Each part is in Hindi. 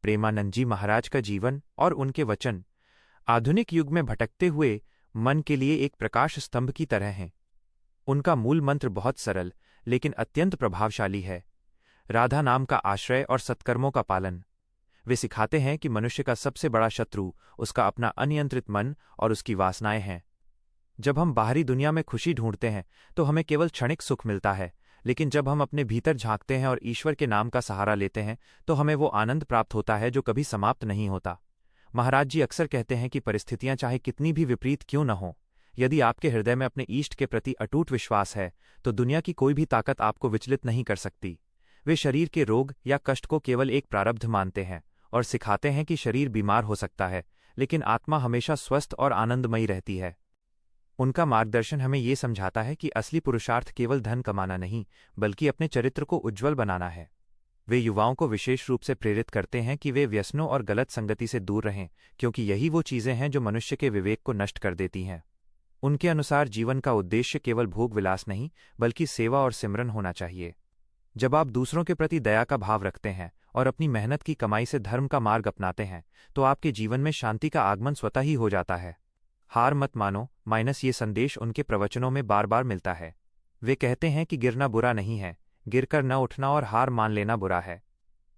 प्रेमानंद जी महाराज का जीवन और उनके वचन आधुनिक युग में भटकते हुए मन के लिए एक प्रकाश स्तंभ की तरह हैं। उनका मूल मंत्र बहुत सरल लेकिन अत्यंत प्रभावशाली है, राधा नाम का आश्रय और सत्कर्मों का पालन। वे सिखाते हैं कि मनुष्य का सबसे बड़ा शत्रु उसका अपना अनियंत्रित मन और उसकी वासनाएं हैं। जब हम बाहरी दुनिया में खुशी ढूंढते हैं तो हमें केवल क्षणिक सुख मिलता है, लेकिन जब हम अपने भीतर झांकते हैं और ईश्वर के नाम का सहारा लेते हैं तो हमें वो आनंद प्राप्त होता है जो कभी समाप्त नहीं होता। महाराज जी अक्सर कहते हैं कि परिस्थितियां चाहे कितनी भी विपरीत क्यों न हों, यदि आपके हृदय में अपने इष्ट के प्रति अटूट विश्वास है तो दुनिया की कोई भी ताकत आपको विचलित नहीं कर सकती। वे शरीर के रोग या कष्ट को केवल एक प्रारब्ध मानते हैं और सिखाते हैं कि शरीर बीमार हो सकता है लेकिन आत्मा हमेशा स्वस्थ और आनंदमयी रहती है। उनका मार्गदर्शन हमें ये समझाता है कि असली पुरुषार्थ केवल धन कमाना नहीं बल्कि अपने चरित्र को उज्ज्वल बनाना है। वे युवाओं को विशेष रूप से प्रेरित करते हैं कि वे व्यसनों और गलत संगति से दूर रहें, क्योंकि यही वो चीजें हैं जो मनुष्य के विवेक को नष्ट कर देती हैं। उनके अनुसार जीवन का उद्देश्य केवल भोग विलास नहीं बल्कि सेवा और सिमरन होना चाहिए। जब आप दूसरों के प्रति दया का भाव रखते हैं और अपनी मेहनत की कमाई से धर्म का मार्ग अपनाते हैं तो आपके जीवन में शांति का आगमन स्वतः ही हो जाता है। हार मत मानो माइनस ये संदेश उनके प्रवचनों में बार बार मिलता है। वे कहते हैं कि गिरना बुरा नहीं है, गिरकर न उठना और हार मान लेना बुरा है।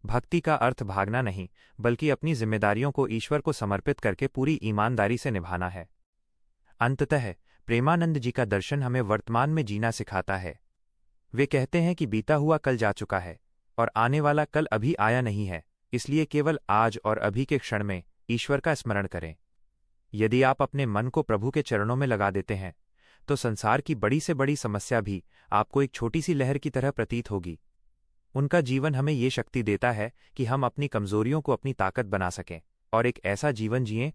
भक्ति का अर्थ भागना नहीं बल्कि अपनी जिम्मेदारियों को ईश्वर को समर्पित करके पूरी ईमानदारी से निभाना है। अंततः प्रेमानंद जी का दर्शन हमें वर्तमान में जीना सिखाता है। वे कहते हैं कि बीता हुआ कल जा चुका है और आने वाला कल अभी आया नहीं है, इसलिए केवल आज और अभी के क्षण में ईश्वर का स्मरण करें। यदि आप अपने मन को प्रभु के चरणों में लगा देते हैं तो संसार की बड़ी से बड़ी समस्या भी आपको एक छोटी सी लहर की तरह प्रतीत होगी। उनका जीवन हमें ये शक्ति देता है कि हम अपनी कमजोरियों को अपनी ताकत बना सकें और एक ऐसा जीवन जिएं